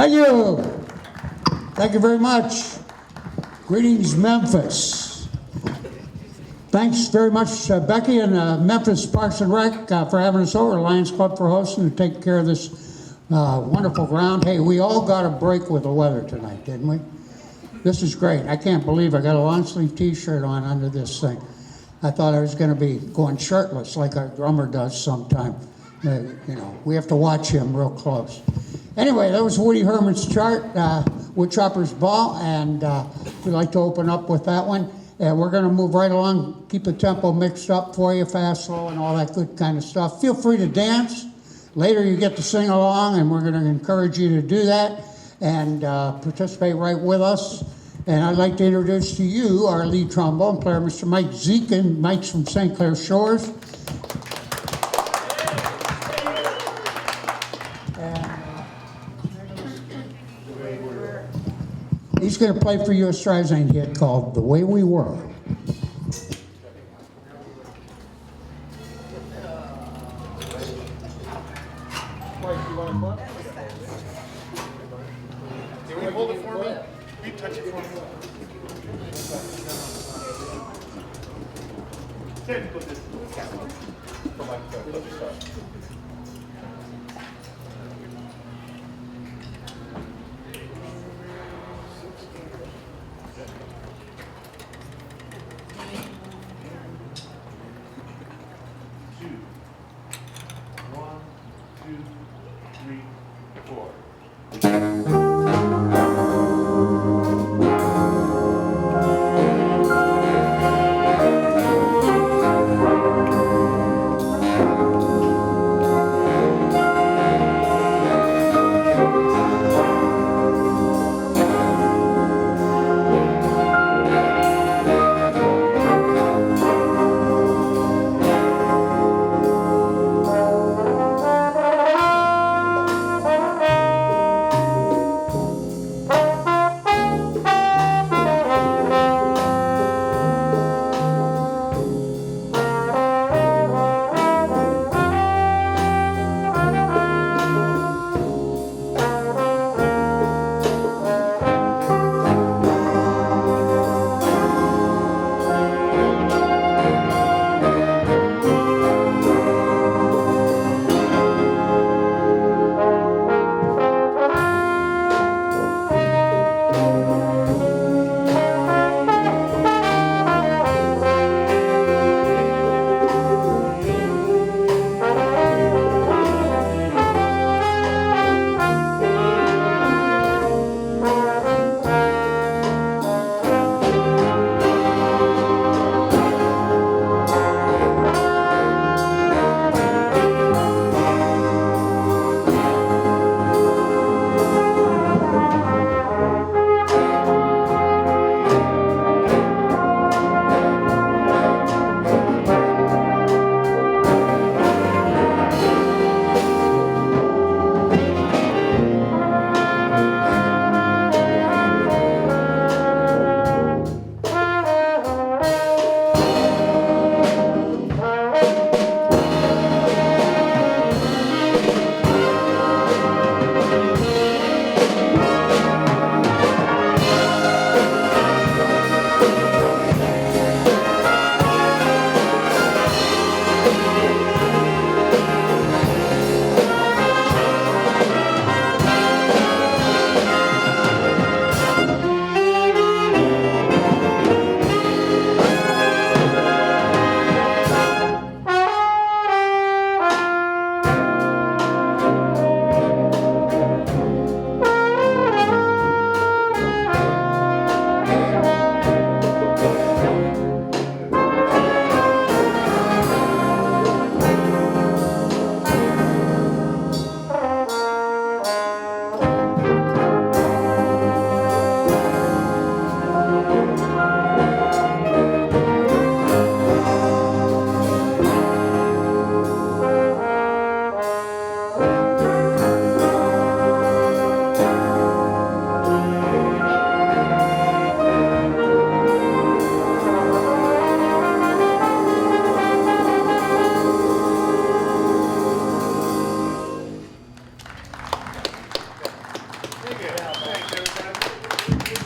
Thank you. Thank you very much. Greetings, Memphis. Thanks very much, Becky and Memphis Parks and Rec for having us over, Lions Club for hosting and taking care of this wonderful ground. Hey, we all got a break with the weather tonight, didn't we? This is great. I can't believe I got a long sleeve t-shirt on under this thing. I thought I was going to be going shirtless like our drummer does sometime. You know, we have to watch him real close. Anyway, that was Woody Herman's chart, Woodchopper's Ball, and we'd like to open up with that one. And we're going to move right along, keep the tempo mixed up for you, fast, slow, and all that good kind of stuff. Feel free to dance. Later you get to sing along, and we're going to encourage you to do that and participate right with us. And I'd like to introduce to you our lead trombone player, Mr. Mike Zekin. Mike's from St. Clair Shores. He's going to play for you a Streisand hit called The Way We Were. Can you hold it for me? Will you touch it for me? Put this. For my stuff.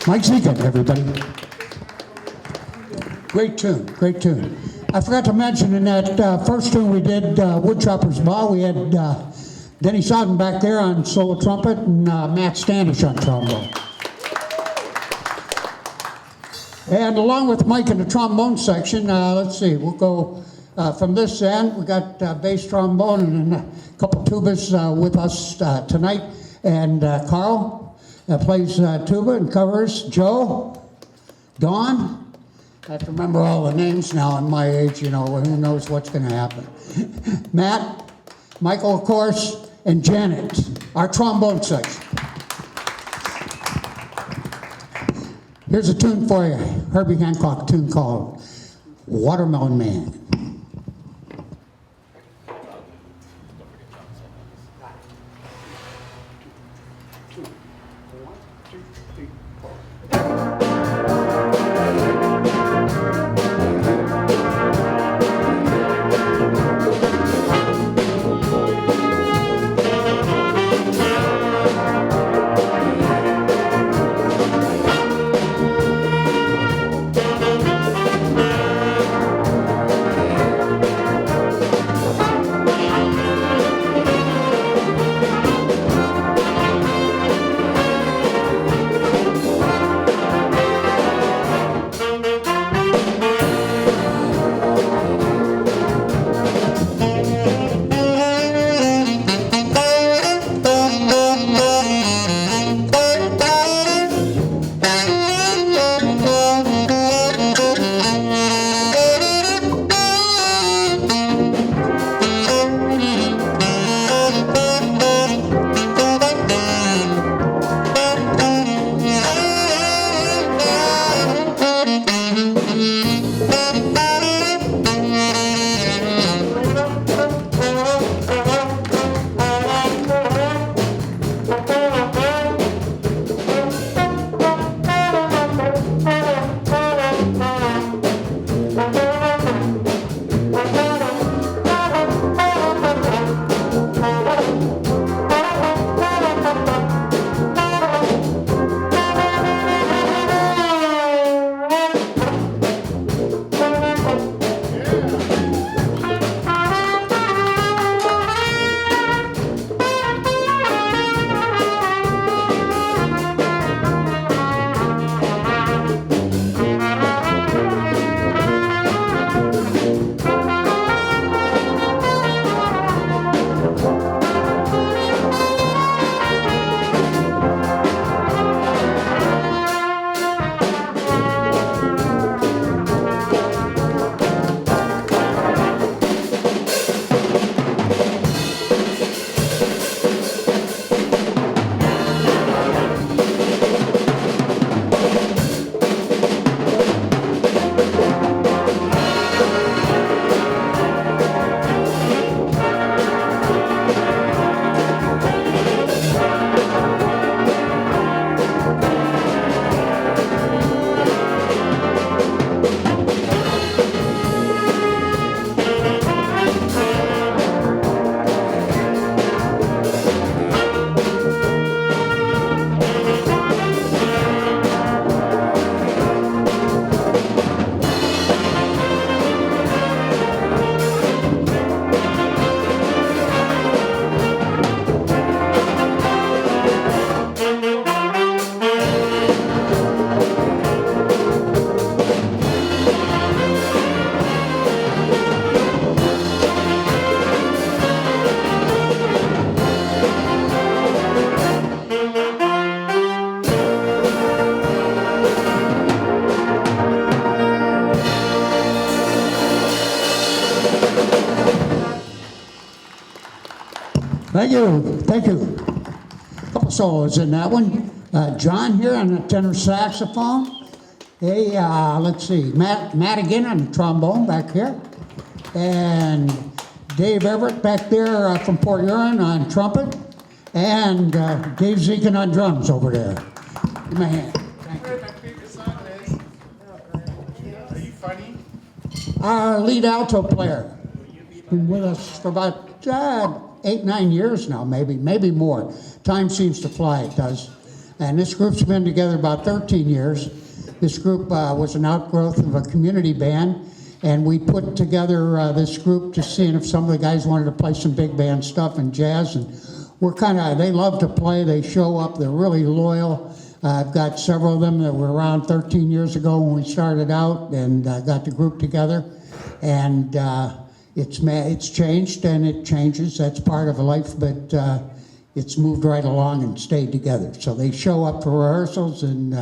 Mike Zekin, everybody. Great tune, great tune. I forgot to mention in that first tune we did, Woodchopper's Ball, we had Denny Sodden back there on solo trumpet and Matt Standish on trombone. And along with Mike in the trombone section, let's see, we'll go from this end. We got bass trombone and a couple tubas with us tonight. And Carl plays tuba and covers. Joe, Don. I have to remember all the names now. At my age, you know, who knows what's going to happen. Matt, Michael, of course, and Janet, our trombone section. Here's a tune for you, Herbie Hancock tune called Watermelon Man. Thank you, thank you. A couple solos in that one. John here on the tenor saxophone. Hey, let's see, Matt again on the trombone back here. And Dave Everett back there from Port Huron on trumpet. And Dave Zekin on drums over there. Give me a hand. Thank you. My favorite song is, Are You Funny? Our lead alto player. Been with us for about 8, 9 years now, maybe more. Time seems to fly, it does. And this group's been together about 13 years. This group was an outgrowth of a community band, and we put together this group to see if some of the guys wanted to play some big band stuff and jazz. And they love to play, they show up, they're really loyal. I've got several of them that were around 13 years ago when we started out and got the group together. And it's changed and it changes, that's part of life, but it's moved right along and stayed together. So they show up for rehearsals and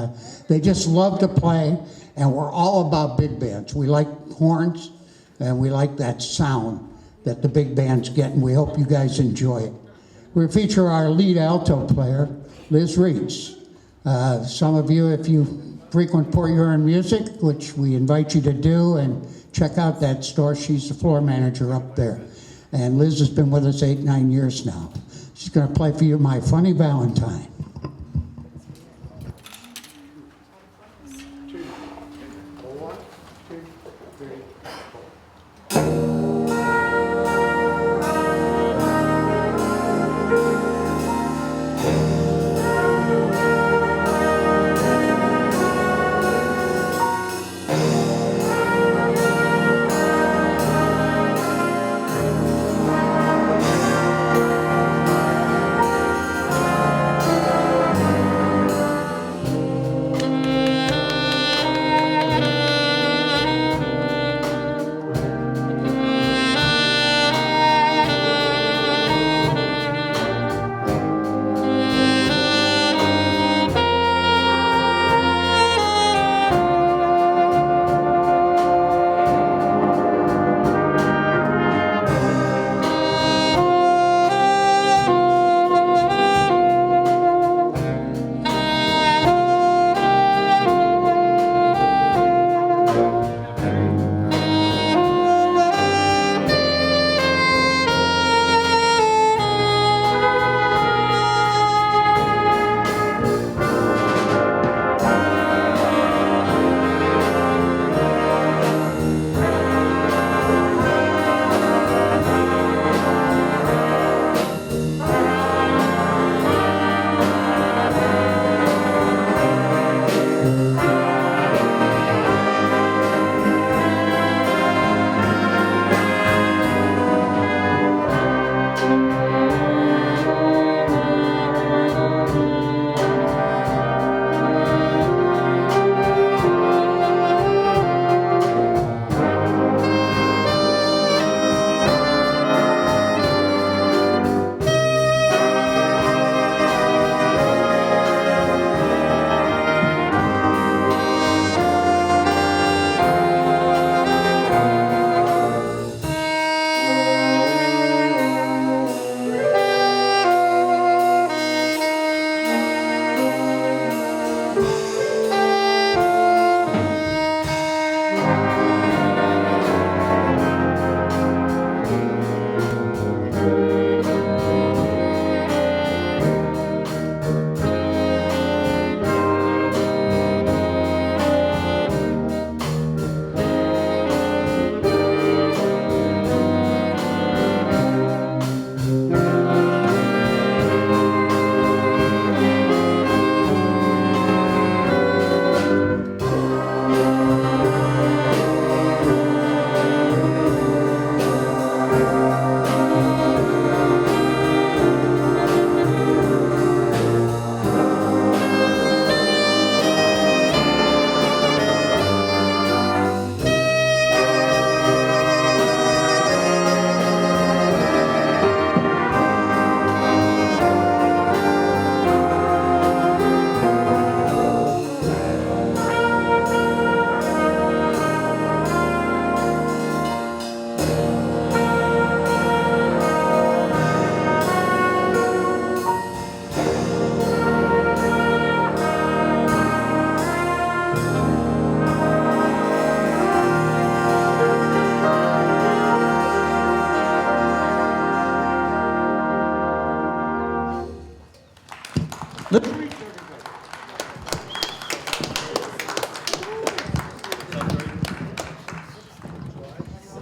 they just love to play, and we're all about big bands. We like horns and we like that sound that the big bands get, and we hope you guys enjoy it. We feature our lead alto player, Liz Reeds. Some of you, if you frequent Port Huron Music, which we invite you to do, and check out that store, she's the floor manager up there. And Liz has been with us 8-9 years now. She's going to play for you My Funny Valentine.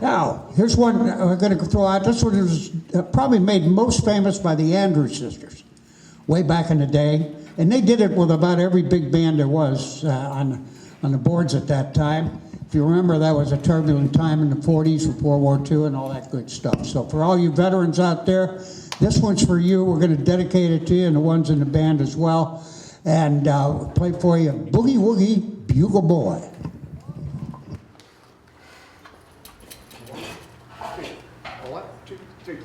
Now, here's one we're going to throw out. This one was probably made most famous by the Andrews Sisters way back in the day. And they did it with about every big band there was on the boards at that time. If you remember, that was a turbulent time in the 40s with World War II and all that good stuff. So for all you veterans out there, this one's for you. We're going to dedicate it to you and the ones in the band as well. And we'll play for you Boogie Woogie Bugle Boy. 1, 2, 3.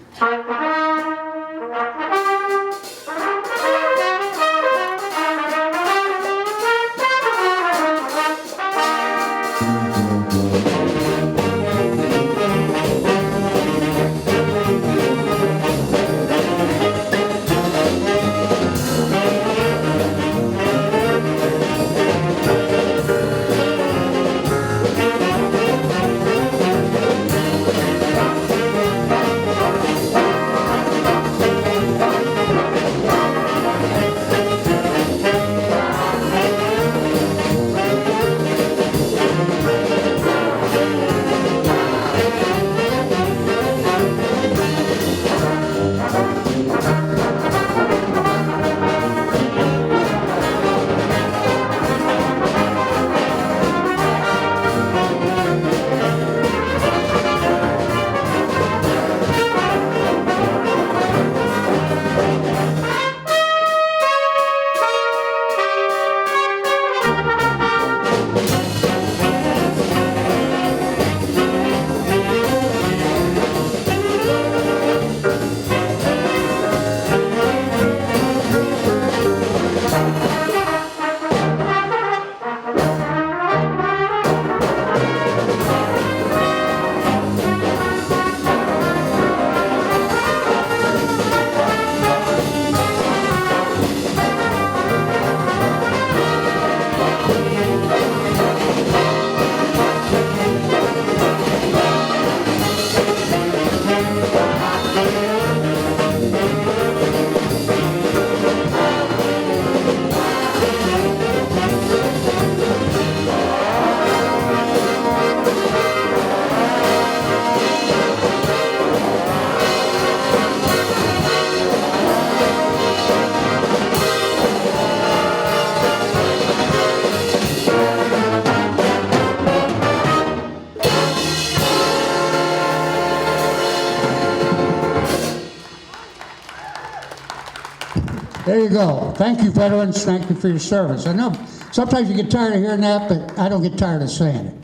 There you go. Thank you, veterans. Thank you for your service. I know sometimes you get tired of hearing that, but I don't get tired of saying it.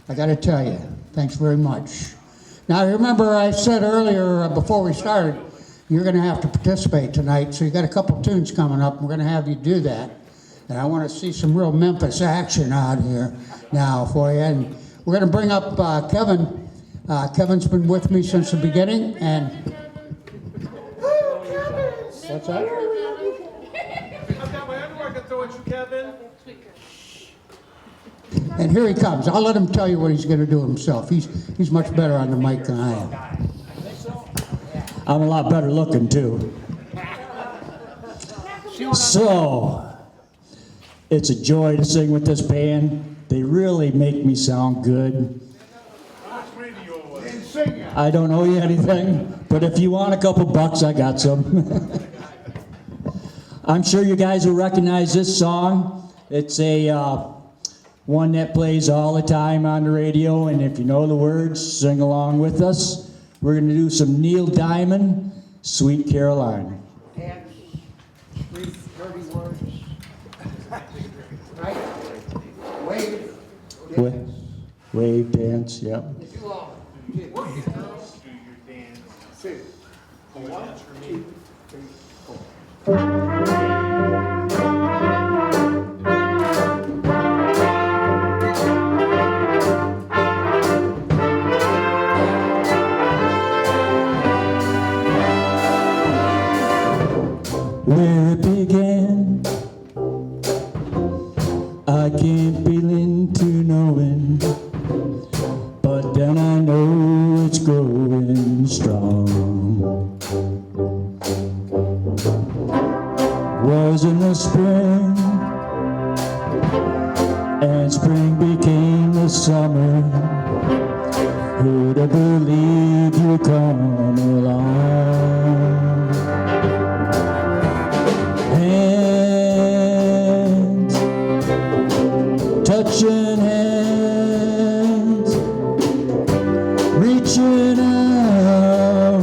I got to tell you, thanks very much. Now, remember I said earlier before we started, you're going to have to participate tonight, so you got a couple tunes coming up. We're going to have you do that. And I want to see some real Memphis action out here now for you. And we're going to bring up Kevin. Kevin's been with me since the beginning, and what's that? I've got my underwear I can throw at you, Kevin. And here he comes. I'll let him tell you what he's going to do himself. He's much better on the mic than I am. I'm a lot better looking too. So, it's a joy to sing with this band. They really make me sound good. I don't owe you anything, but if you want a couple bucks, I got some. I'm sure you guys will recognize this song. It's a one that plays all the time on the radio, and if you know the words, sing along with us. We're going to do some Neil Diamond, Sweet Caroline. Dance, sweet, dirty words. Right? Wave. Wave dance, yep. Do your dance. 1, 2, 3, 4. Where it began, I can't begin to knowing, but then I know it's growing strong. Was in the spring, and spring became the summer. Who'd have believed you'd come along? touching hands, reaching out,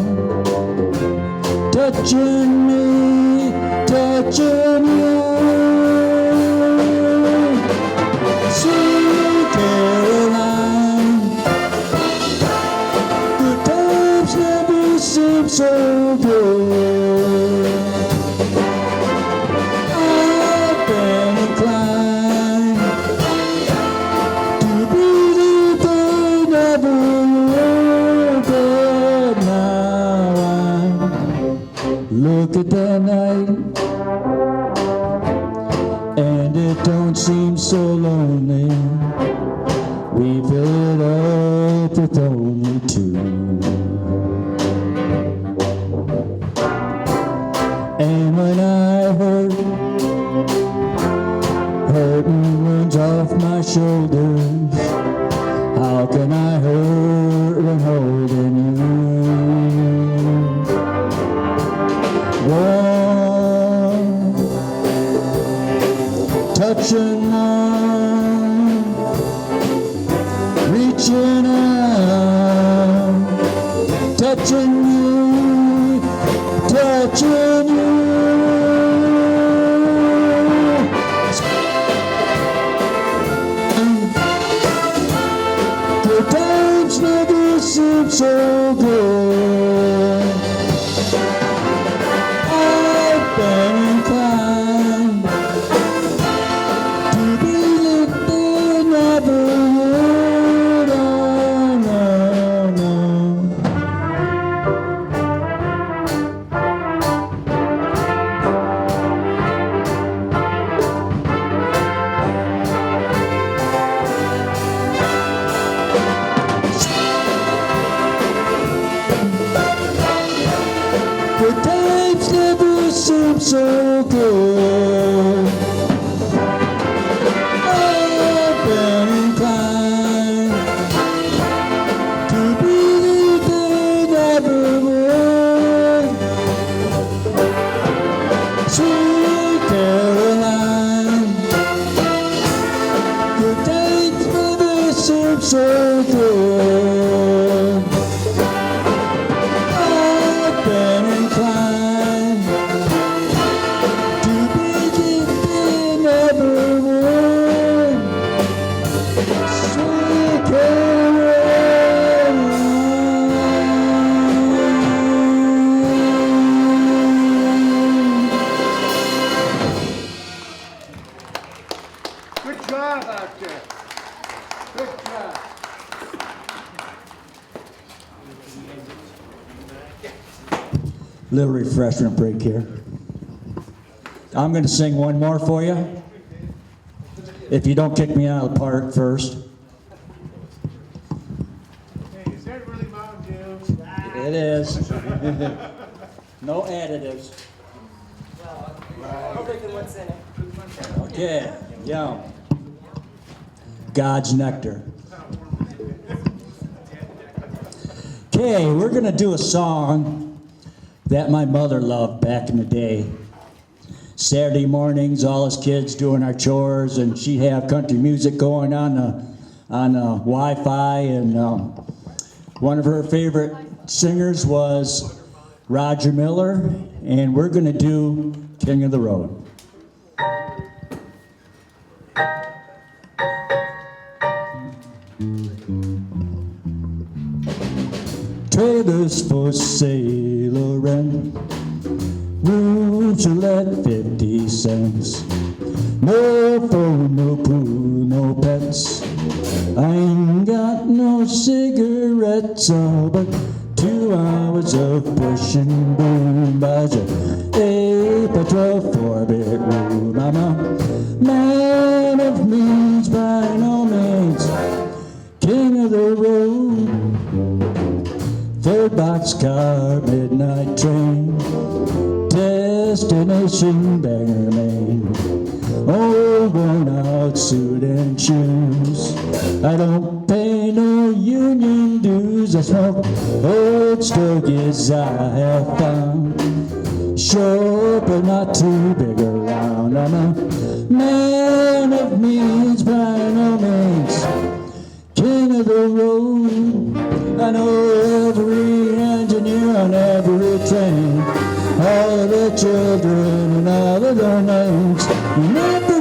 touching me, touching you. Sweet Caroline, good times never seem so good. I've been inclined to believe they never were, but now I look at the night and it don't seem so lonely. We fill it up with only two. And when I hurting runs off my shoulders, how can I hurt when holding you? Warm, touching on, reaching out, touching you, touching you. Good times never seem so good. I've been inclined to believe they never would. Oh, no, no. Good times never seem so good. I've been inclined to believe they never would. Sweet Caroline, good times never seem so good. I've been inclined to believe they never would. Sweet Caroline. Good job out there. Good job. Little refreshment break here. I'm going to sing one more for you. If you don't kick me out of the park first. Hey, is that really Mountain Dew? It is. No additives. Okay, yum. God's nectar. Okay, we're going to do a song that my mother loved back in the day. Saturday mornings, all us kids doing our chores, and she'd have country music going on the Wi-Fi, and one of her favorite singers was Roger Miller, and we're going to do King of the Road. Trailers for sale rent, rooms to let 50 cents. No phone, no pool, no pets. I ain't got no cigarettes, oh, but 2 hours of pushing boom. Buys a 8 by 12 4-bedroom. I'm a man of means by no means, king of the road. Third boxcar, midnight train, destination Bangor, Maine. Old worn out suit and shoes. I don't pay no union dues. I smoke old stogies I have found. Sure, but not too big around. I'm a Man of means by no means. King of the road. I know every engineer on every train. All of the children and all of their names. And every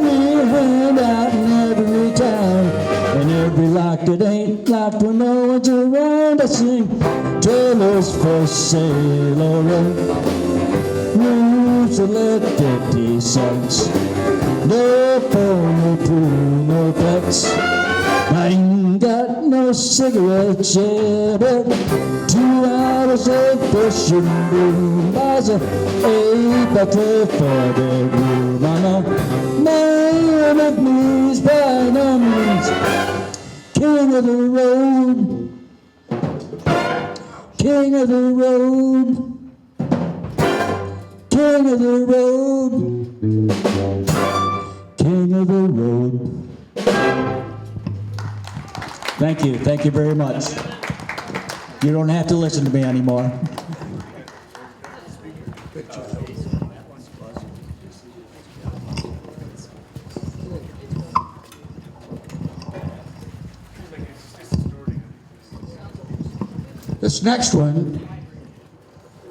handout in every town. And every lock that ain't locked when no one's around. I sing Taylor's for Sailor. News let 50 cents. No phone, no pool, no pets. I ain't got no cigarettes yet, but 2 hours of fishing boom buys a 8x12 4-bedroom. I'm a man of means by no means. King of the road. King of the road. King of the road. King of the road. Thank you very much. You don't have to listen to me anymore. This next one,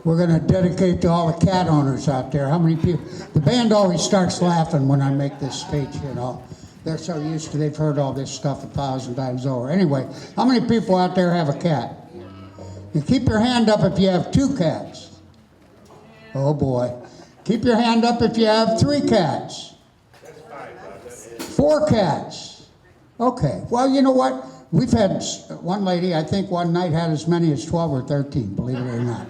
we're going to dedicate to all the cat owners out there. How many people? The band always starts laughing when I make this speech, you know. They're so used to, they've heard all this stuff 1,000 times over. Anyway, how many people out there have a cat? You keep your hand up if you have 2 cats. Oh boy. Keep your hand up if you have 3 cats. 4 cats. Okay. Well, you know what? We've had one lady, I think one night had as many as 12 or 13, believe it or not.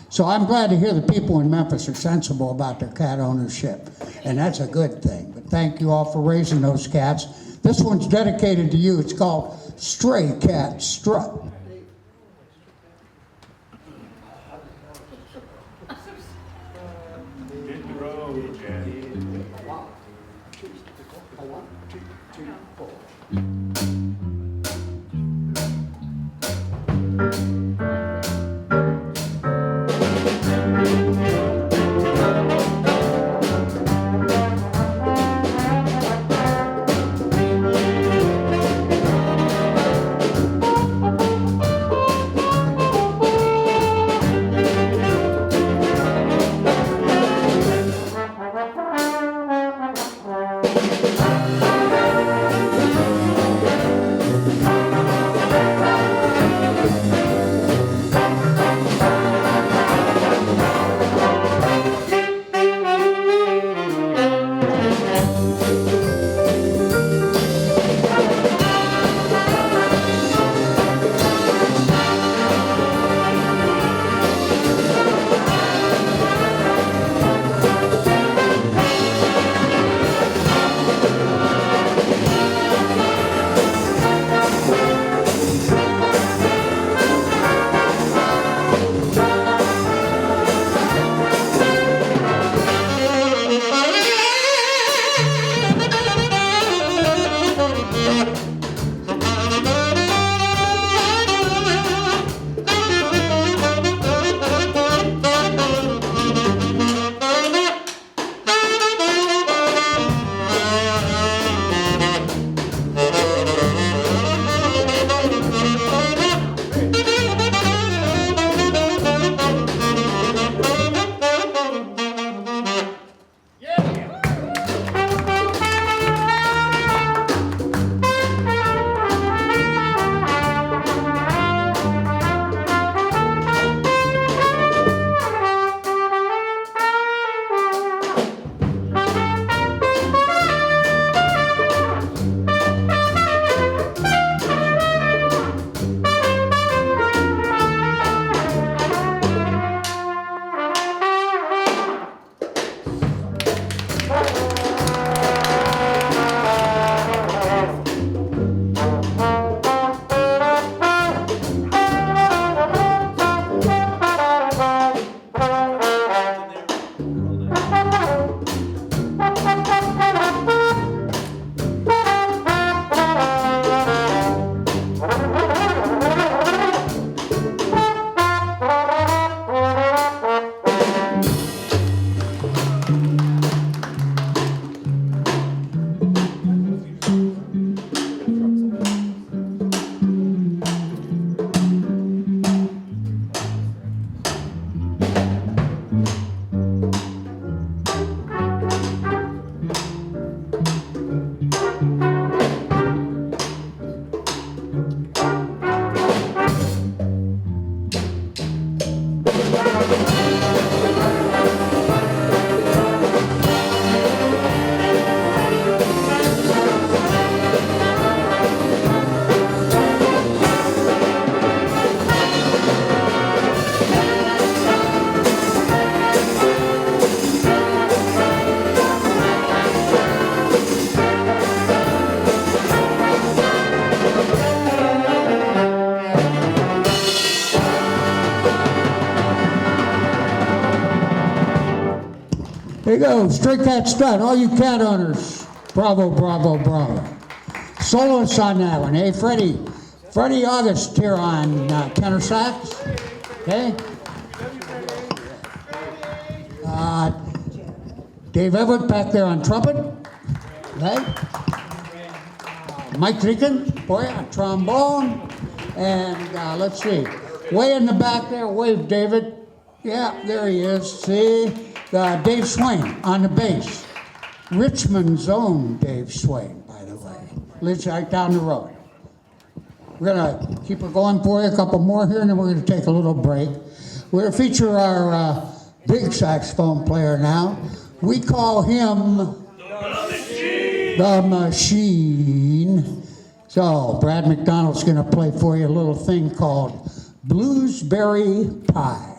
So I'm glad to hear the people in Memphis are sensible about their cat ownership, and that's a good thing. But thank you all for raising those cats. This one's dedicated to you. It's called Stray Cat Strut. Hit the road, Jenny. Here you go, Stray Cat Stud, all you cat owners. Bravo, bravo, bravo. Soloists on that one, eh? Freddie August here on tenor sax, okay? Dave Everett back there on trumpet, right? Mike Deacon, boy, on trombone, and let's see, way in the back there, wave David. Yeah, there he is, see? Dave Swain on the bass. Richmond's own Dave Swain, by the way. Lives right down the road. We're gonna keep it going for you, a couple more here, and then we're gonna take a little break. We're gonna feature our big saxophone player now. We call him the Machine. So Brad McDonald's gonna play for you a little thing called Bluesberry Pie.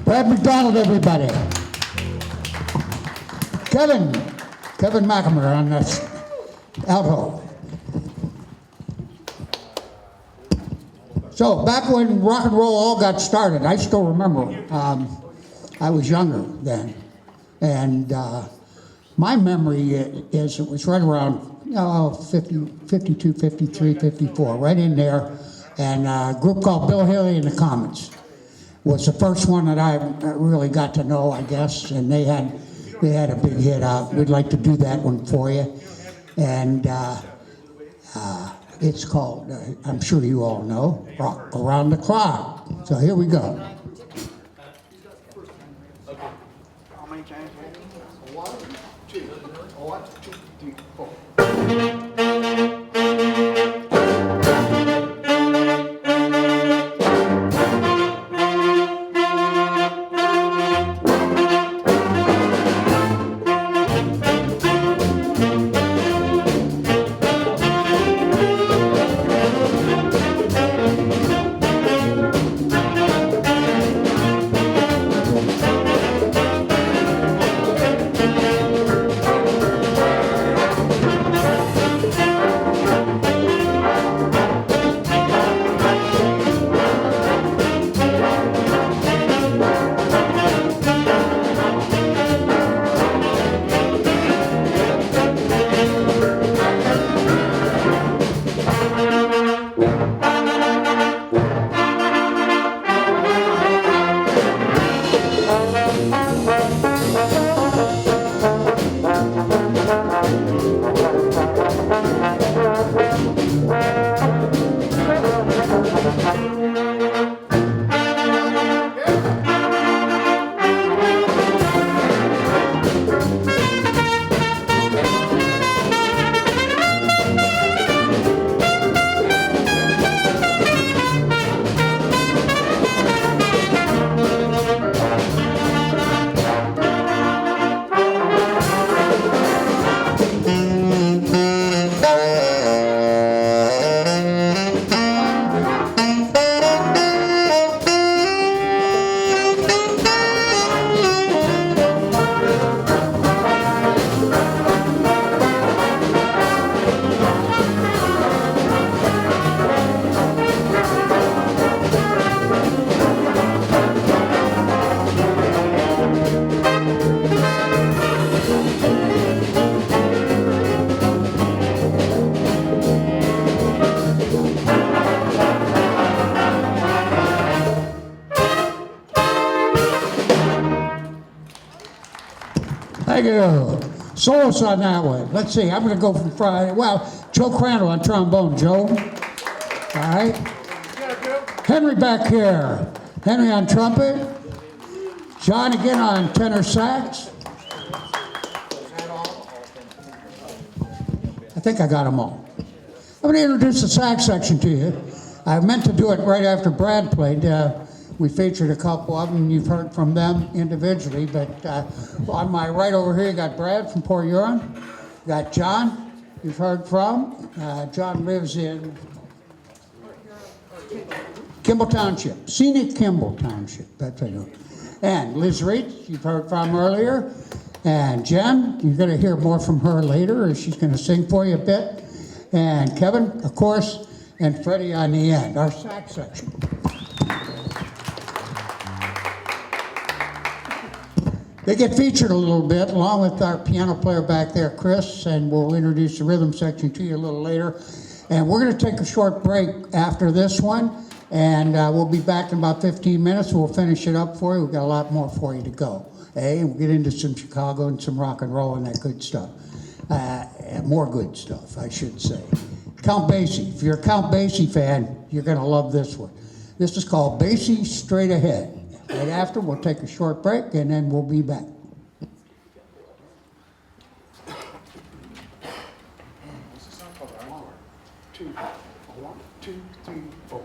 Brad McDonald, everybody. Kevin McNamara on this alto. So back when rock and roll all got started, I still remember, I was younger then, and my memory is it was right around 50, 52, 53, 54, right in there, and a group called Bill Haley and the Comets was the first one that I really got to know, I guess, and they had a big hit out. We'd like to do that one for you, and it's called, I'm sure you all know, Rock Around the Clock. So here we go. How many times? 2. 1, 2, 3, 4. Thank you. Soloist on that one. Let's see, I'm going to go from Friday. Well, Joe Crandall on trombone. Joe. All right. Henry back here. Henry on trumpet. John again on tenor sax. I think I got them all. I'm going to introduce the sax section to you. I meant to do it right after Brad played. We featured a couple of them. You've heard from them individually, but on my right over here, you got Brad from Port Huron. You got John, you've heard from. John lives in Kimball Township, scenic Kimball Township. That's what I know. And Liz Reed, you've heard from earlier. And Jen, you're going to hear more from her later, as she's going to sing for you a bit. And Kevin, of course, and Freddie on the end, our sax section. They get featured a little bit, along with our piano player back there, Chris, and we'll introduce the rhythm section to you a little later. And we're going to take a short break after this one, and we'll be back in about 15 minutes. We'll finish it up for you. We've got a lot more for you to go. Hey, we'll get into some Chicago and some rock and roll and that good stuff. More good stuff, I should say. Count Basie. If you're a Count Basie fan, you're going to love this one. This is called Basie Straight Ahead. Right after, we'll take a short break, and then we'll be back. What's the song called? Encore. 2. 1, 2, 3, 4.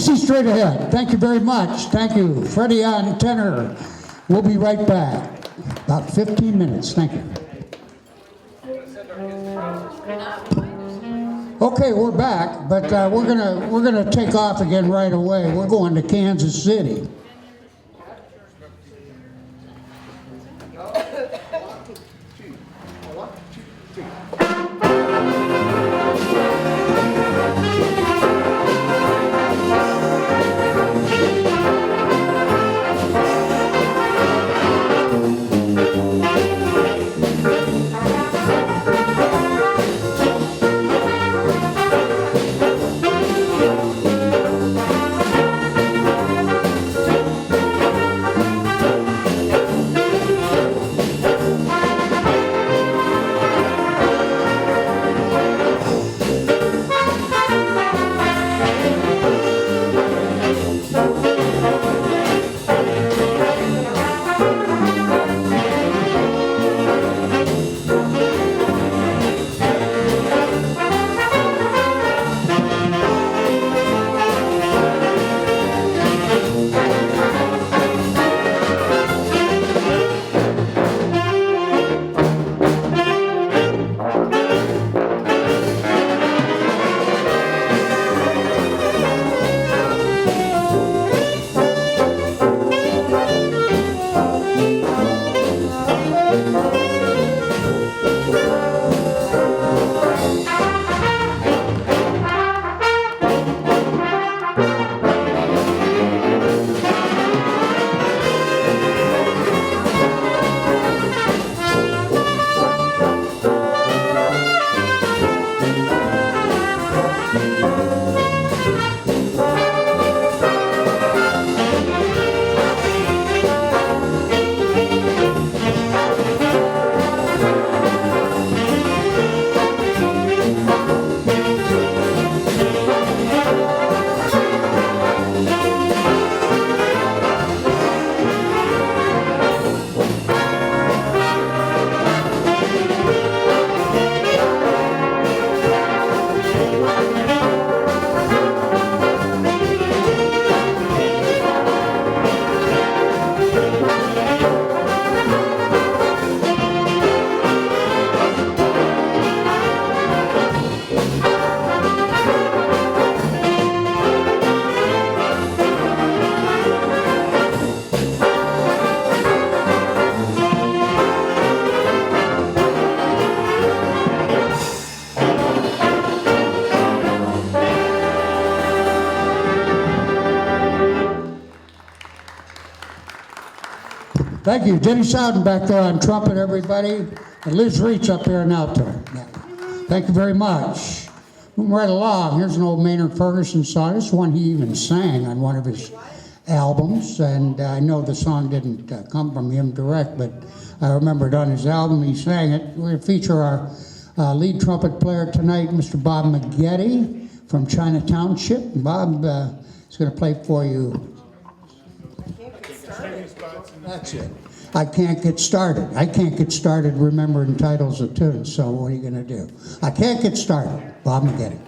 Casey straight ahead. Thank you very much. Thank you. Freddie on tenor. We'll be right back. About 15 minutes. Thank you. Okay, we're back, but we're gonna take off again right away. We're going to Kansas City. Thank you. Jenny Sowden back there on trumpet, everybody. And Liz Reach up here on alto. Thank you very much. Moving right along, here's an old Maynard Ferguson song. This one he even sang on one of his albums. And I know the song didn't come from him direct, but I remember it on his album. He sang it. We're going to feature our lead trumpet player tonight, Mr. Bob McGetty from China Township. Bob is going to play for you. That's it. I can't get started. I can't get started remembering titles of tunes, so what are you going to do? I can't get started. Bob McGetty.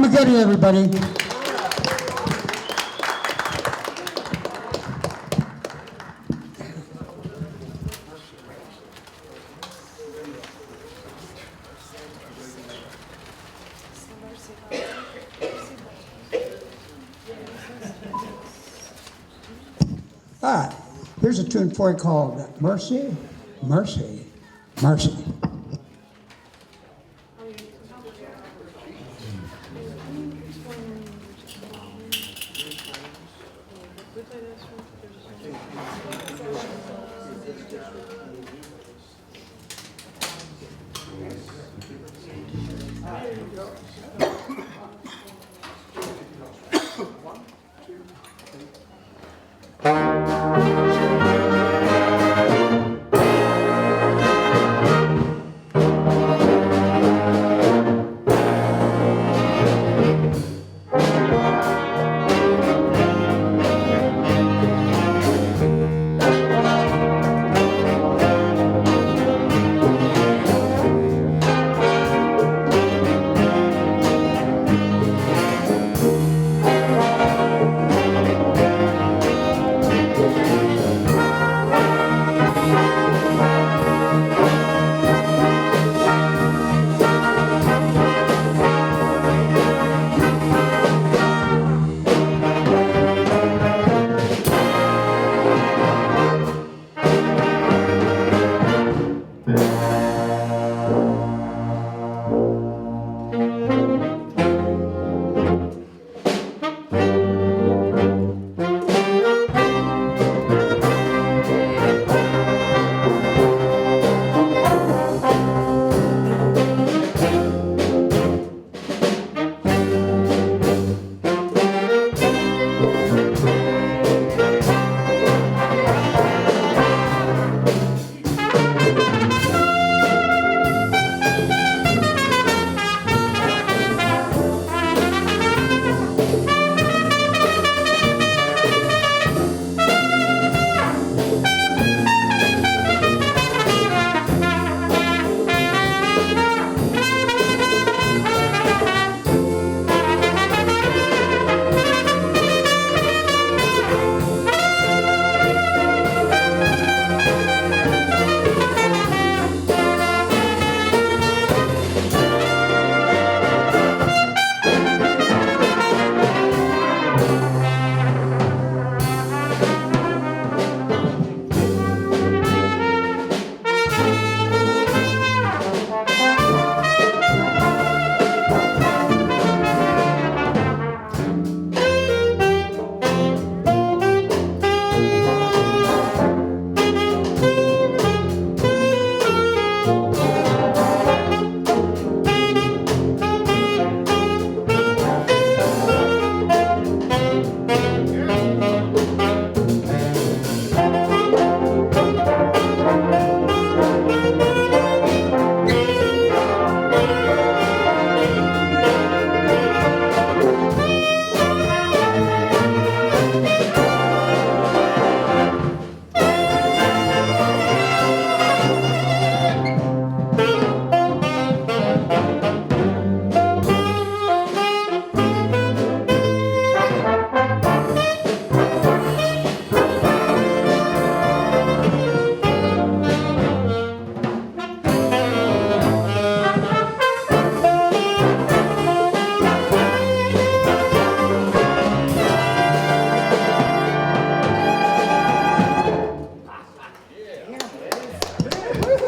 Bob McGetty, everybody. All right, here's a tune for you called Mercy, Mercy, Mercy.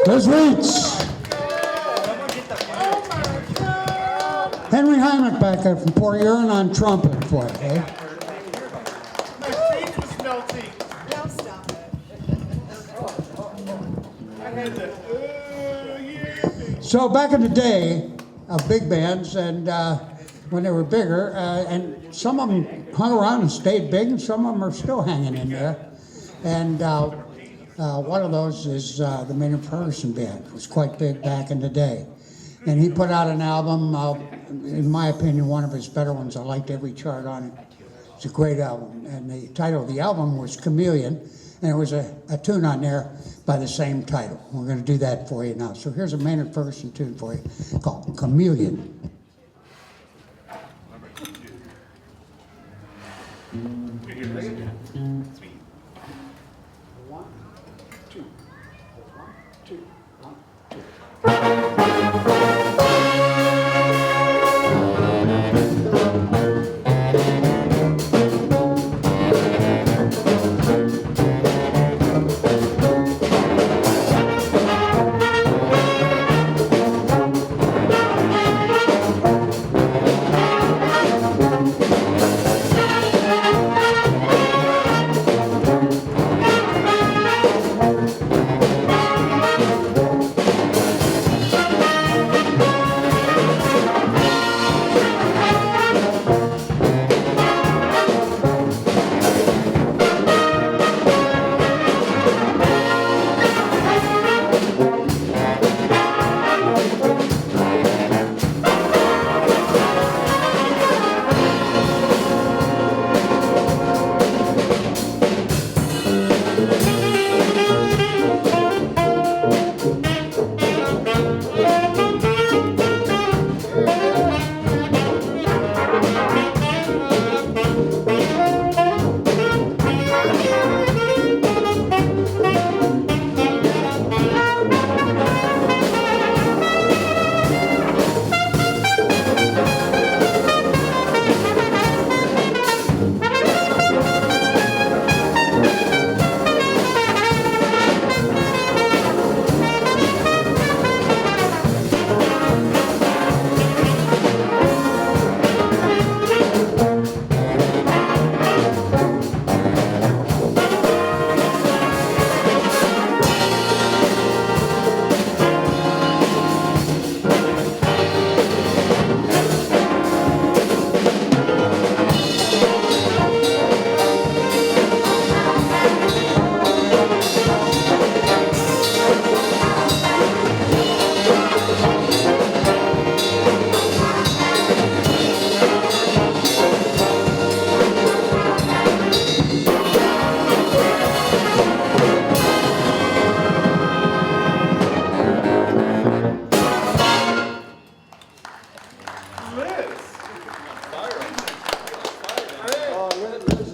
Those Reeds. Henry Hynek back there from Port Huron on trumpet for you, eh? My feet was melting. Now stop it. I had the, yeah. So back in the day of big bands, and when they were bigger, and some of them hung around and stayed big, and some of them are still hanging in there. And one of those is the Maynard Ferguson Band. It was quite big back in the day. And he put out an album, in my opinion, one of his better ones. I liked every chart on it. It's a great album. And the title of the album was Chameleon, and there was a tune on there by the same title. We're going to do that for you now. So here's a Maynard Ferguson tune for you called Chameleon. You hear this again? It's me. One, two. One, two. One, two.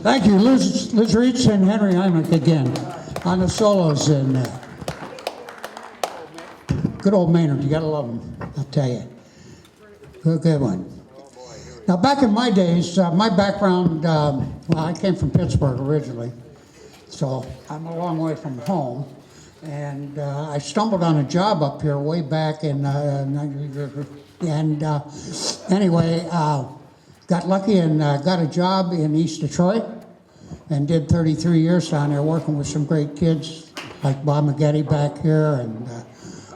Thank you, Liz Reach and Henry Heimlich again on the solos. And good old Maynard, you gotta love him, I'll tell you. Good one. Now, back in my days, my background, well, I came from Pittsburgh originally, so I'm a long way from home. And I stumbled on a job up here way back in, anyway, got lucky and got a job in East Detroit and did 33 years down there working with some great kids like Bob McGetty back here and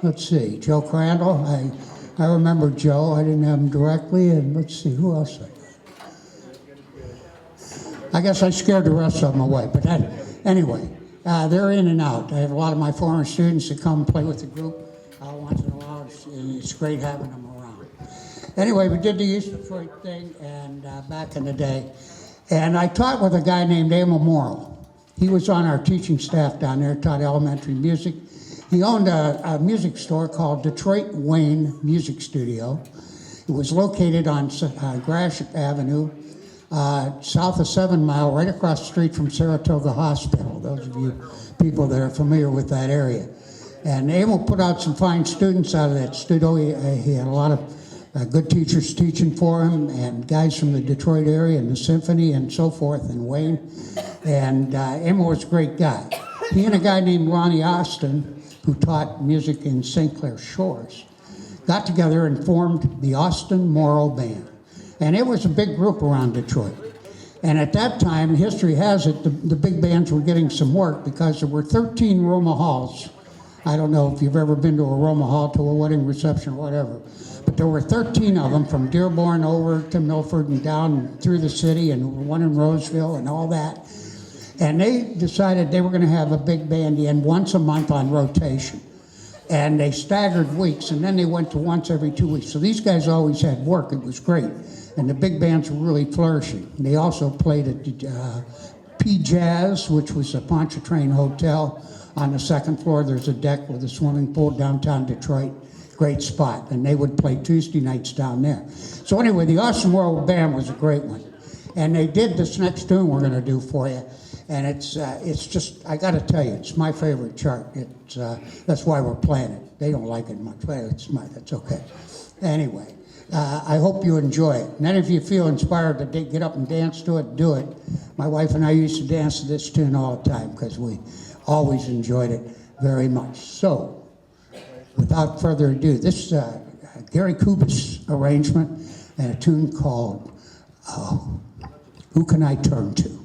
let's see, Joe Crandall. I remember Joe, I didn't have him directly, and let's see, who else I got? I guess I scared the rest of them away, but anyway, they're in and out. I have a lot of my former students that come and play with the group once in a while, and it's great having them around. Anyway, we did the East Detroit thing and back in the day, and I taught with a guy named Emil Morrow. He was on our teaching staff down there, taught elementary music. He owned a music store called Detroit Wayne Music Studio. It was located on Gratiot Avenue, south of 7 Mile, right across the street from Saratoga Hospital, those of you people that are familiar with that area. And Emil put out some fine students out of that studio. He had a lot of good teachers teaching for him, and guys from the Detroit area and the symphony and so forth, and Wayne. And Emil was a great guy. He and a guy named Ronnie Austin, who taught music in St. Clair Shores, got together and formed the Austin Morrow Band. And it was a big group around Detroit. And at that time, history has it, the big bands were getting some work because there were 13 Roma halls. I don't know if you've ever been to a Roma hall, to a wedding reception or whatever, but there were 13 of them from Dearborn over to Milford and down through the city, and one in Roseville and all that. And they decided they were going to have a big bandy and once a month on rotation. And they staggered weeks, and then they went to once every 2 weeks. So these guys always had work. It was great. And the big bands were really flourishing. They also played at P Jazz, which was a Pontchartrain hotel. On the second floor, there's a deck with a swimming pool, downtown Detroit. Great spot. And they would play Tuesday nights down there. So anyway, the Austin Morrow Band was a great one. And they did this next tune we're going to do for you. And it's just, I got to tell you, it's my favorite chart. That's why we're playing it. They don't like it much, but that's okay. Anyway, I hope you enjoy it. And then if you feel inspired to get up and dance to it, do it. My wife and I used to dance to this tune all the time because we always enjoyed it very much. So, without further ado, this is a Gary Kubis arrangement and a tune called Who Can I Turn To?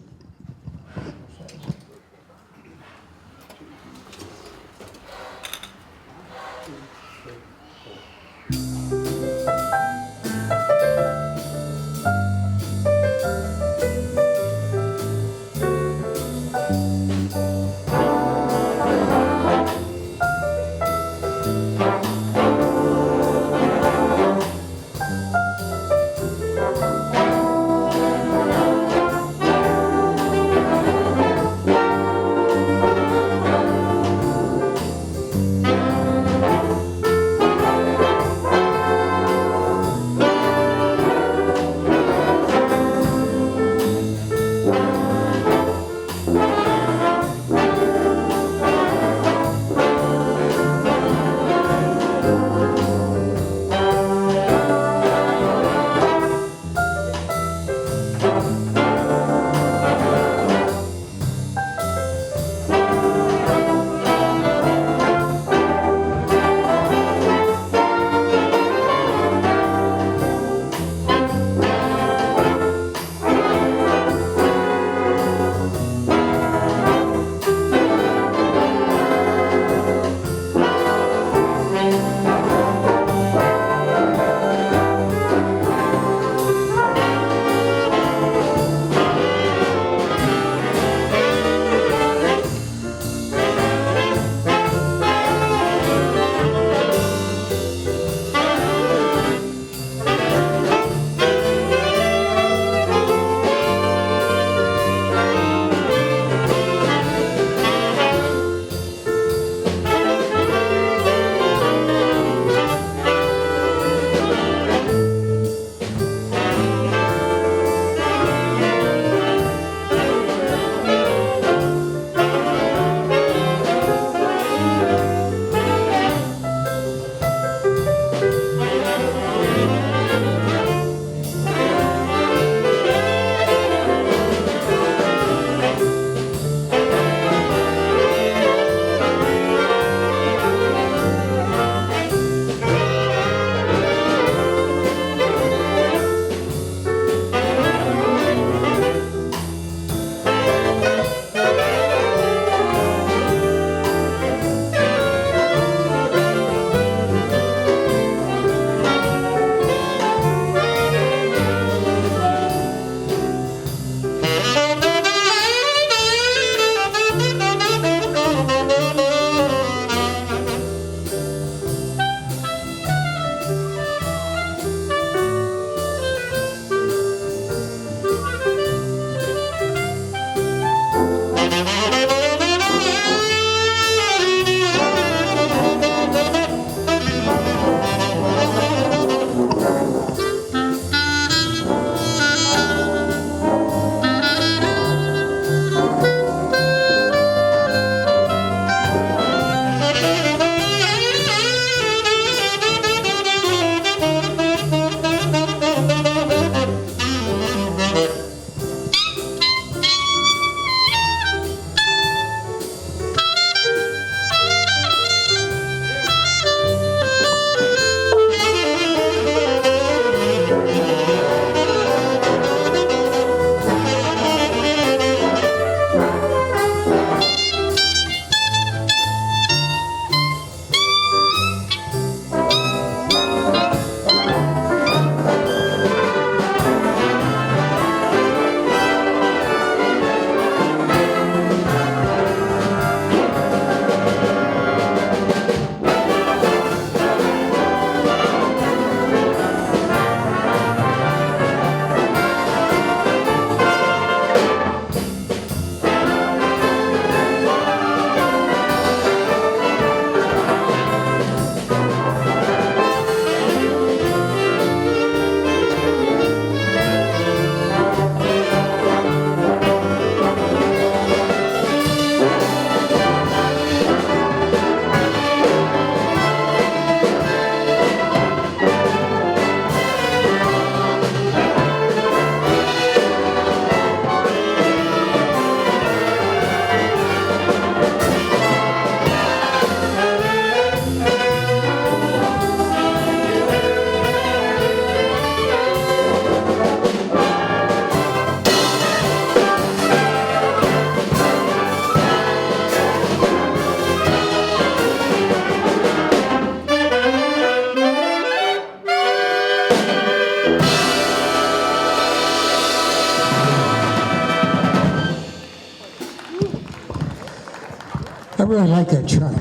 really like that chart.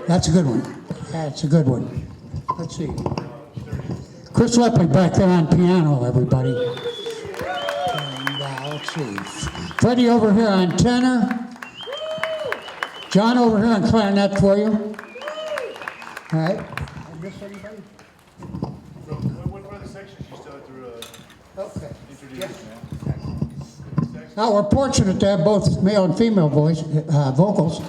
That's a good one. That's a good one. Let's see. Chris Lepley back there on piano, everybody. And let's see. Freddie over here on tenor. John over here on clarinet for you. All right. What part of the section you still have to Okay. introduce? Now, we're fortunate to have both male and female vocals.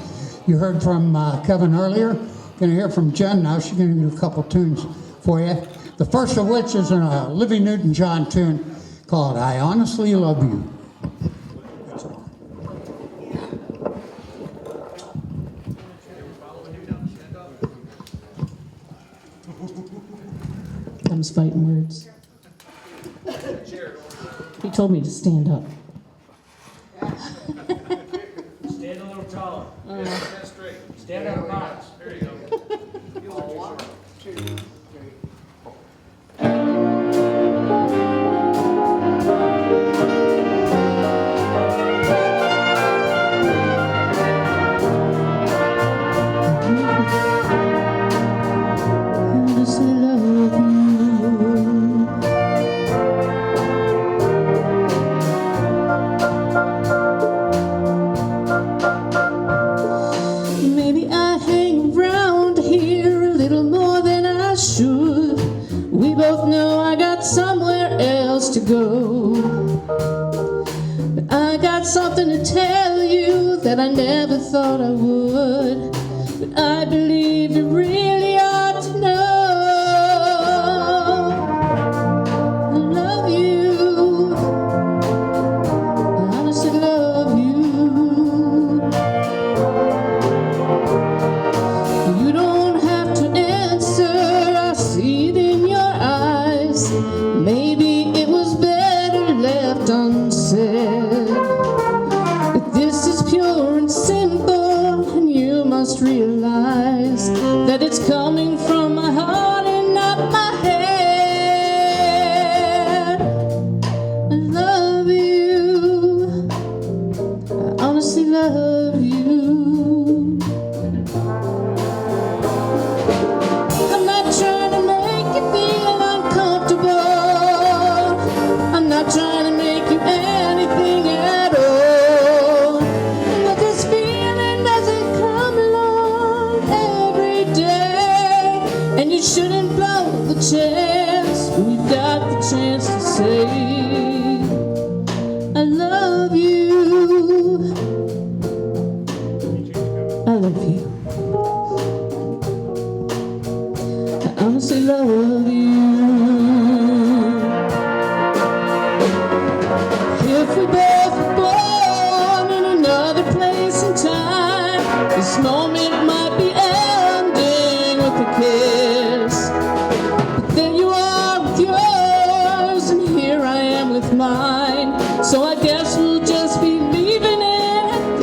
You heard from Kevin earlier. Going to hear from Jen now. She's going to do a couple tunes for you. The first of which is a Olivia Newton-John tune called I Honestly Love You. Them's fighting words. He told me to stand up. Stand a little taller. Stand straight. Stand on a box. There you go. One, two, three. Maybe I hang around here a little more than I should. We both know I got somewhere else to go. But I got something to tell you that I never thought I would. But I believe you really ought to know. I love you. I honestly love you. You don't have to answer, I see it in your eyes. Maybe it was better left unsaid. But this is pure and simple, and you must realize that it's coming from my heart and not my head. I love you. I honestly love you. I'm not trying to make you feel uncomfortable. I'm not trying to make you anything at all. But this feeling doesn't come along every day. And you shouldn't blow the chance when you've got the chance to say, I love you. I love you. I honestly love you. If we both were born in another place and time, this moment might be ending with a kiss. But then you are with yours, and here I am with mine. So I guess we'll just be leaving it at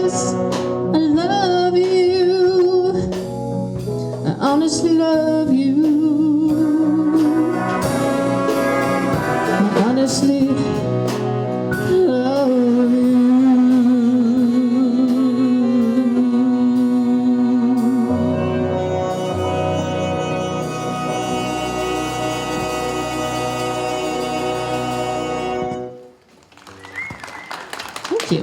this. I love you. I honestly love you. I honestly love you. Thank you.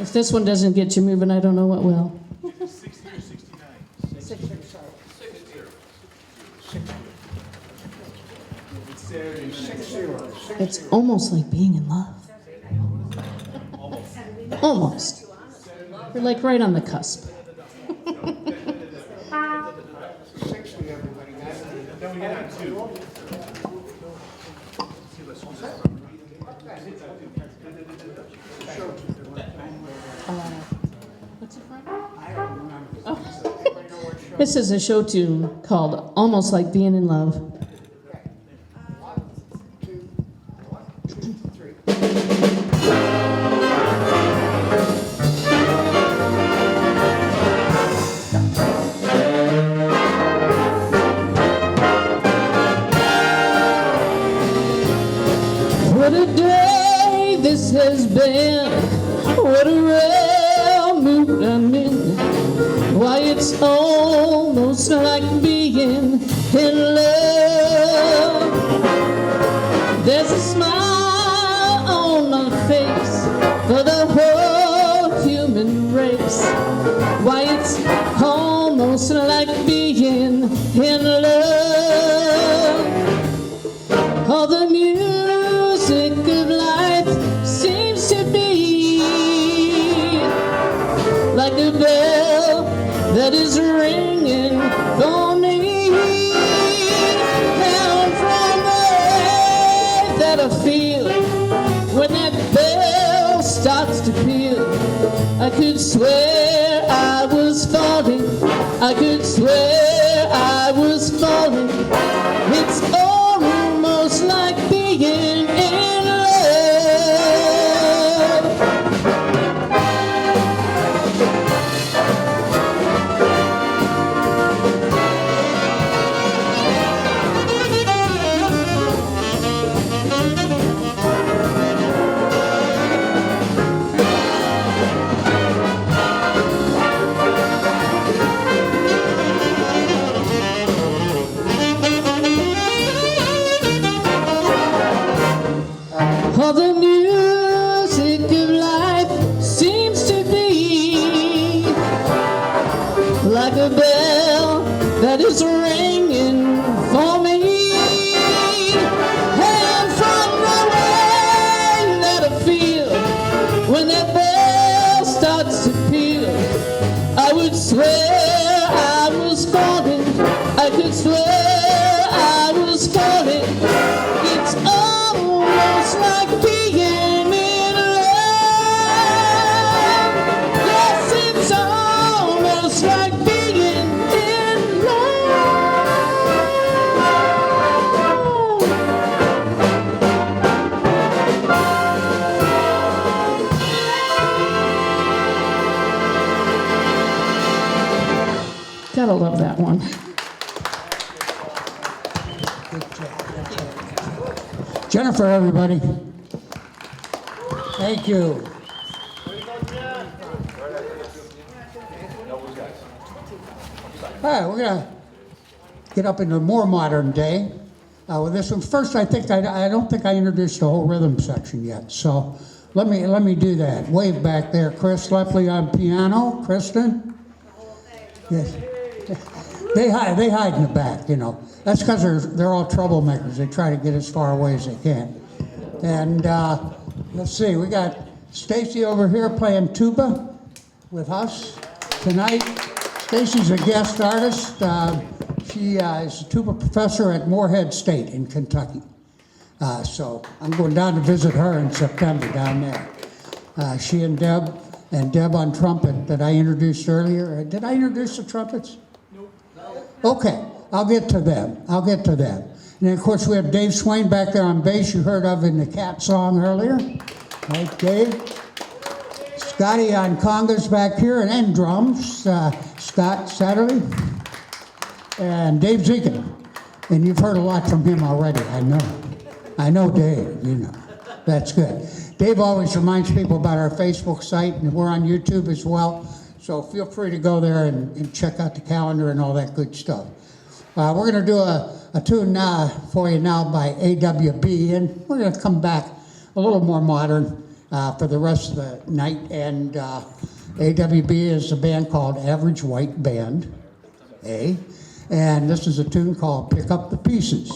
If this one doesn't get you moving, I don't know what will. 60 or 69? It's almost like being in love. Almost. You're like right on the cusp. 60, everybody. Then we get on two. What's it from? Oh. This is a show tune called Almost Like Being in Love. It's almost like being in love. There's a smile on my face for the whole human race. Why, it's almost like being in love. All the music of life seems to be like a bell that is ringing for me. And from the way that I feel when that bell starts to peal, I could swear I was falling. I could swear I was falling. It's almost like being in love. All the music of life seems to be like a bell that is ringing for me. And from the way that I feel when that bell starts to peal, I would swear I was falling. I could swear I was falling. It's almost like being in love. Yes, it's almost like being in love. Gotta love that one. Jennifer, everybody. Thank you. All right, we're gonna get up into more modern day with this one. First, I don't think I introduced the whole rhythm section yet, so let me do that. Wave back there, Chris Lepley on piano. Kristen. Yes. They hide in the back, you know. That's because they're all troublemakers. They try to get as far away as they can. And let's see, we got Stacy over here playing tuba with us tonight. Stacy's a guest artist. She is a tuba professor at Morehead State in Kentucky. So I'm going down to visit her in September down there. She and Deb on trumpet that I introduced earlier. Did I introduce the trumpets? Okay, I'll get to them. And then, of course, we have Dave Swain back there on bass, you heard of in the Cat song earlier. Right, Dave? Scotty on congas back here, and then drums, Scott Satterley. And Dave Zekin. And you've heard a lot from him already, I know. I know Dave, you know. That's good. Dave always reminds people about our Facebook site, and we're on YouTube as well. So feel free to go there and check out the calendar and all that good stuff. We're going to do a tune for you now by AWB, and we're going to come back a little more modern for the rest of the night. And AWB is a band called Average White Band, and this is a tune called Pick Up the Pieces.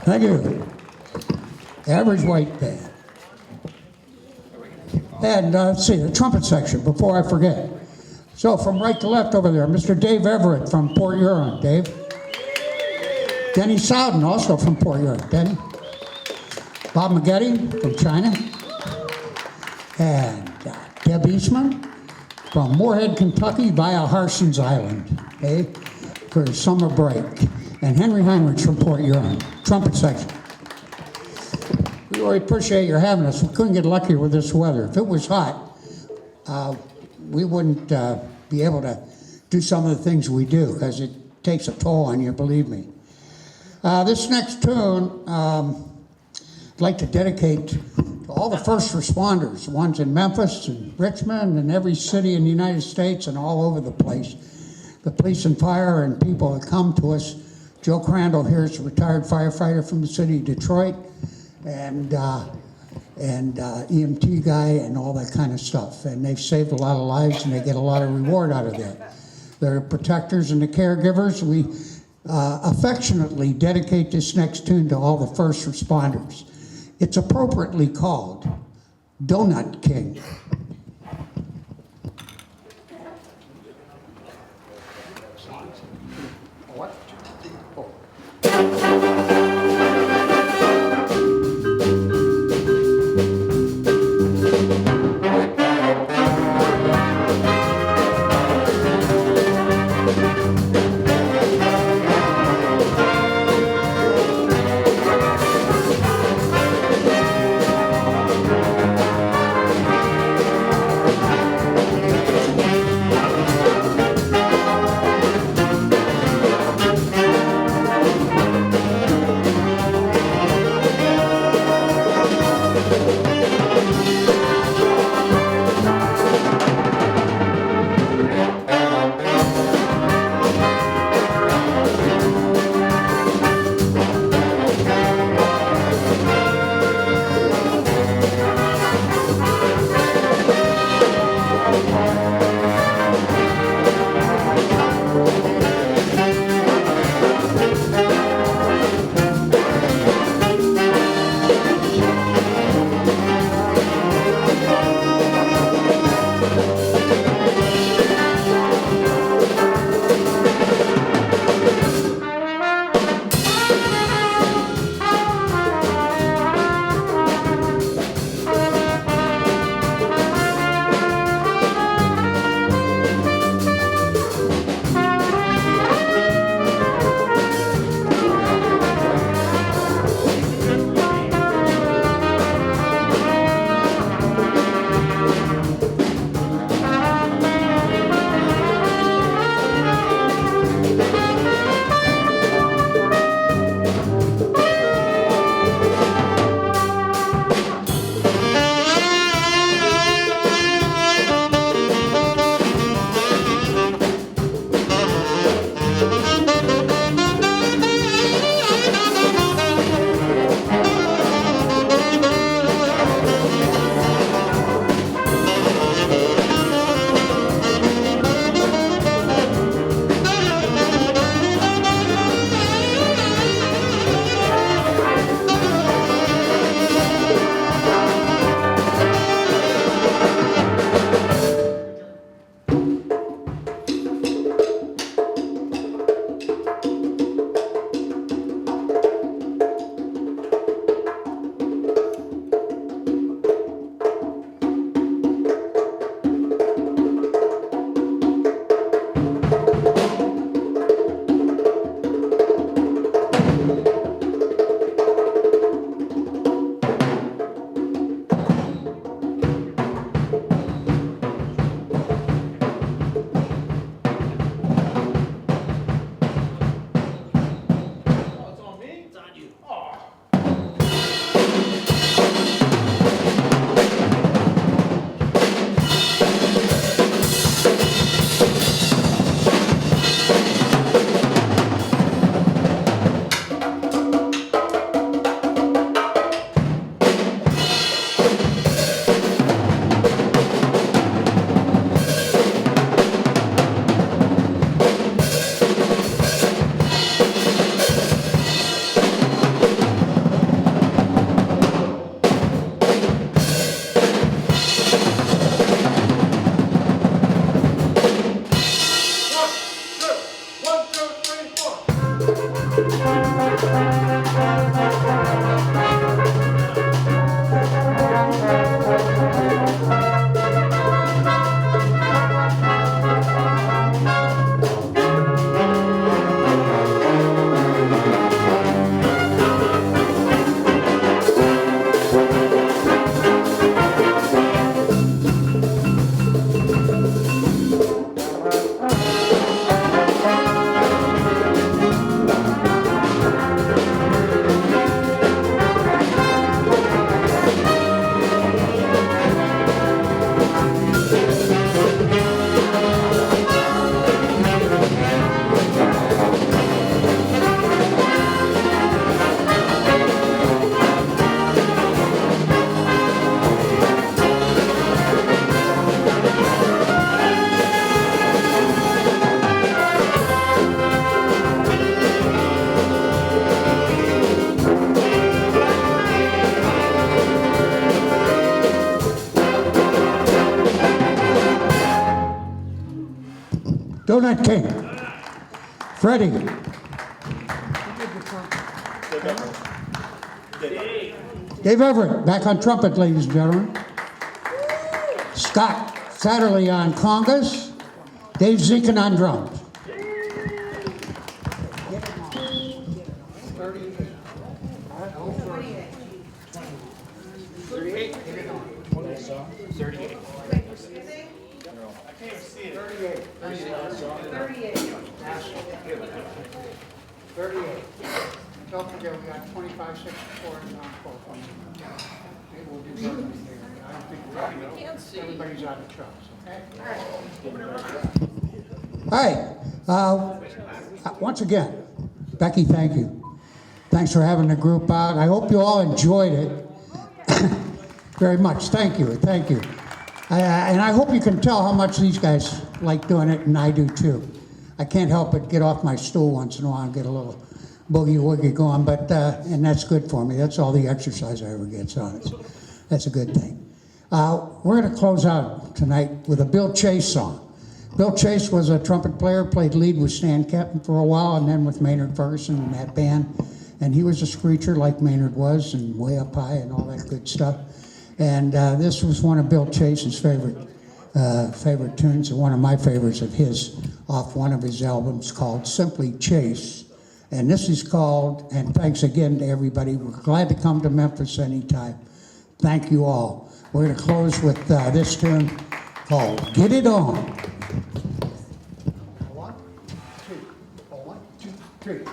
Thank you. Average white band. And let's see, the trumpet section, before I forget. So from right to left over there, Mr. Dave Everett from Port Huron. Dave. Denny Sowden, also from Port Huron. Denny. Bob Maggette from China. And Deb Eastman from Moorhead, Kentucky via Harson's Island, okay, for summer break. And Henry Heinrich from Port Huron, trumpet section. We really appreciate your having us. We couldn't get luckier with this weather. If it was hot, we wouldn't be able to do some of the things we do because it takes a toll on you, believe me. This next tune, I'd like to dedicate to all the first responders, the ones in Memphis and Richmond and every city in the United States and all over the place. The police and fire and people that come to us. Joe Crandall here is a retired firefighter from the city of Detroit, and EMT guy and all that kind of stuff. And they've saved a lot of lives and they get a lot of reward out of that. They're protectors and the caregivers. We affectionately dedicate this next tune to all the first responders. It's appropriately called Donut King. Donut King. Freddie. Dave Everett, back on trumpet, ladies and gentlemen. Scott Satterley on congas. Dave Zinkin on drums. Don't forget, we got 25, 64, and encore. Maybe we'll do something here. I don't think everybody's on the trucks, okay? All right. Once again, Becky, thank you. Thanks for having the group out. I hope you all enjoyed it very much. Thank you. Thank you. And I hope you can tell how much these guys like doing it, and I do too. I can't help but get off my stool once in a while and get a little boogie woogie going, but and that's good for me. That's all the exercise I ever get, so that's a good thing. We're going to close out tonight with a Bill Chase song. Bill Chase was a trumpet player, played lead with Stan Kenton for a while, and then with Maynard Ferguson in that band. And he was a screecher like Maynard was, and way up high and all that good stuff. And this was one of Bill Chase's favorite tunes, and one of my favorites of his, off one of his albums called Simply Chase. And this is called, and thanks again to everybody. We're glad to come to Memphis anytime. Thank you all. We're going to close with this tune called Get It On. 1, 2, 1, 2, 3.